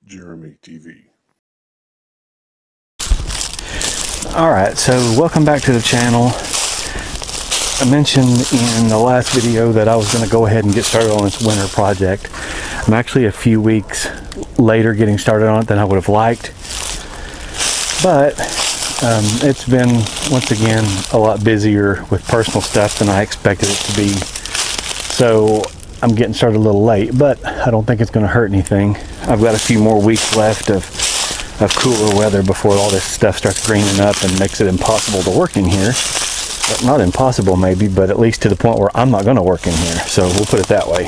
Jeremy TV. Alright, so welcome back to the channel. I mentioned in the last video that I was going to go ahead and get started on this winter project. I'm actually a few weeks later getting started on it than I would have liked. But it's been, once again, a lot busier with personal stuff than I expected it to be. So I'm getting started a little late, but I don't think it's going to hurt anything. I've got a few more weeks left of cooler weather before all this stuff starts greening up and makes it impossible to work in here. But not impossible maybe, but at least to the point where I'm not going to work in here. So we'll put it that way.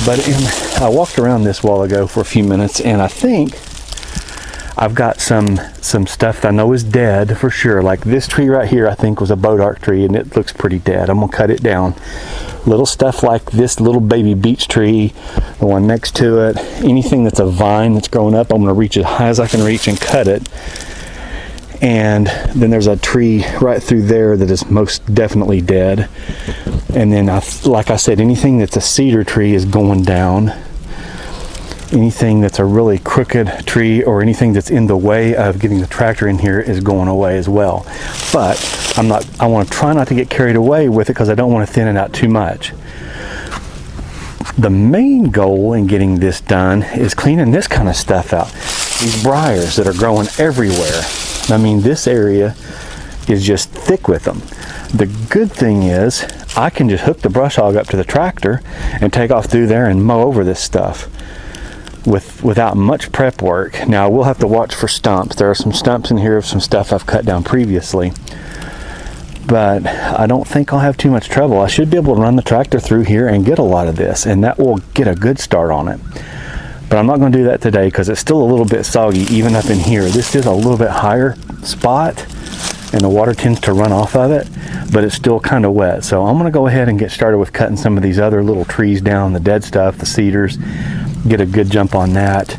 But I walked around this while ago for a few minutes, and I think I've got some stuff that I know is dead for sure. Like this tree right here, I think was a bodark tree, and it looks pretty dead. I'm gonna cut it down. Little stuff like this little baby beech tree, the one next to it, anything that's a vine that's growing up, I'm gonna reach as high as I can reach and cut it. And then there's a tree right through there that is most definitely dead. And then, like I said, anything that's a cedar tree is going down. Anything that's a really crooked tree or anything that's in the way of getting the tractor in here is going away as well. But I want to try not to get carried away with it because I don't want to thin it out too much. The main goal in getting this done is cleaning this kind of stuff out. These briars that are growing everywhere. I mean, this area is just thick with them. The good thing is I can just hook the brush hog up to the tractor and take off through there and mow over this stuff without much prep work. Now I will have to watch for stumps. There are some stumps in here of some stuff I've cut down previously, but I don't think I'll have too much trouble. I should be able to run the tractor through here and get a lot of this, and that will get a good start on it. But I'm not going to do that today because it's still a little bit soggy even up in here. This is a little bit higher spot and the water tends to run off of it, but it's still kind of wet. So I'm going to go ahead and get started with cutting some of these other little trees down, the dead stuff, the cedars, get a good jump on that.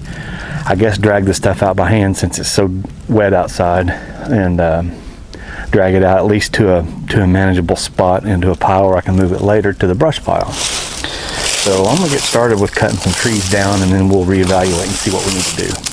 I guess drag the stuff out by hand since it's so wet outside, and drag it out at least to a manageable spot into a pile where I can move it later to the brush pile. So I'm going to get started with cutting some trees down, and then we'll reevaluate and see what we need to do.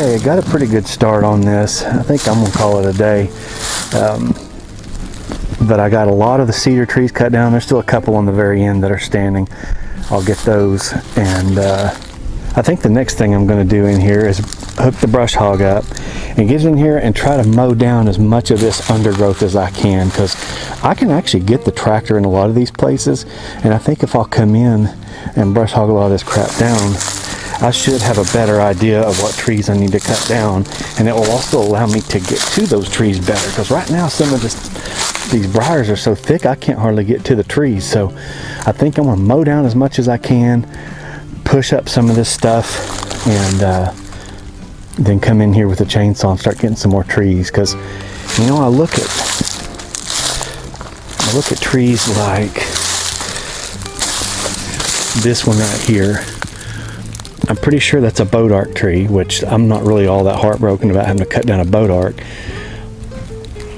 Okay, I got a pretty good start on this. I think I'm gonna call it a day. But I got a lot of the cedar trees cut down. There's still a couple on the very end that are standing. I'll get those, and I think the next thing I'm going to do in here is hook the brush hog up and get in here and try to mow down as much of this undergrowth as I can, because I can actually get the tractor in a lot of these places, and I think if I'll come in and brush hog a lot of this crap down, I should have a better idea of what trees I need to cut down, and it will also allow me to get to those trees better, because right now some of these briars are so thick I can't hardly get to the trees. So I think I'm going to mow down as much as I can, push up some of this stuff, and then come in here with a chainsaw and start getting some more trees. Because, you know, I look at trees like this one right here. I'm pretty sure that's a boat arc tree, which I'm not really all that heartbroken about having to cut down a boat arc,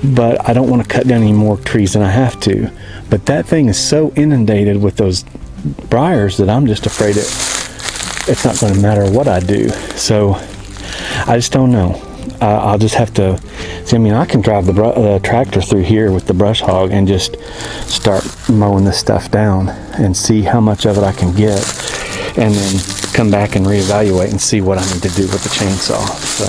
but I don't want to cut down any more trees than I have to. But that thing is so inundated with those briars that I'm just afraid it's not going to matter what I do. So I just don't know. I'll just have to see. I mean, I can drive the tractor through here with the brush hog and just start mowing this stuff down and see how much of it I can get, and then come back and reevaluate and see what I need to do with the chainsaw. So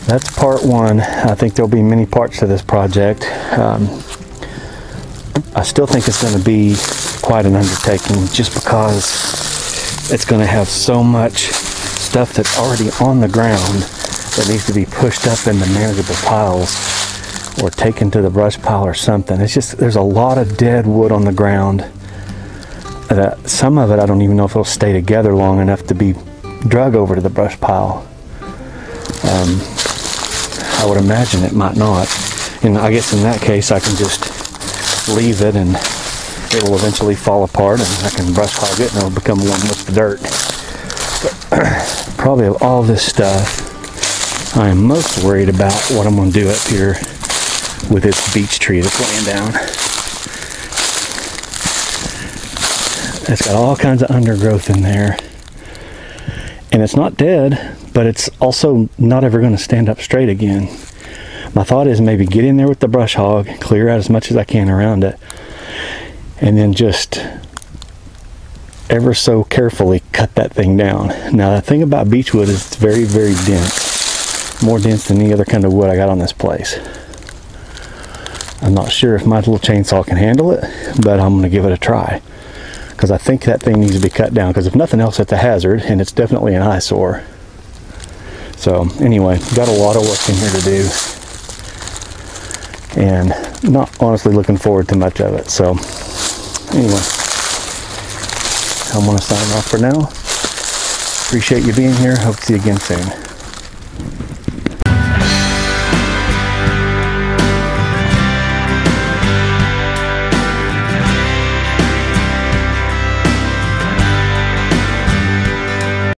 that's part one. I think there'll be many parts to this project. I still think it's going to be quite an undertaking, just because it's going to have so much stuff that's already on the ground that needs to be pushed up into manageable piles or taken to the brush pile or something. It's just, there's a lot of dead wood on the ground that some of it I don't even know if it'll stay together long enough to be drug over to the brush pile. I would imagine it might not, and I guess in that case I can just leave it and it will eventually fall apart, and I can brush hog it and it'll become one with the dirt. But probably of all this stuff, I am most worried about what I'm going to do up here with this beech tree that's laying down. It's got all kinds of undergrowth in there, and it's not dead, but it's also not ever going to stand up straight again. My thought is maybe get in there with the brush hog, clear out as much as I can around it, and then just ever so carefully cut that thing down. Now, the thing about beech wood is it's very, very dense. More dense than any other kind of wood I got on this place. I'm not sure if my little chainsaw can handle it, but I'm going to give it a try, because I think that thing needs to be cut down, because if nothing else, it's a hazard, and it's definitely an eyesore. So anyway, got a lot of work in here to do, and not honestly looking forward to much of it. So anyway, I'm going to sign off for now. Appreciate you being here. Hope to see you again soon.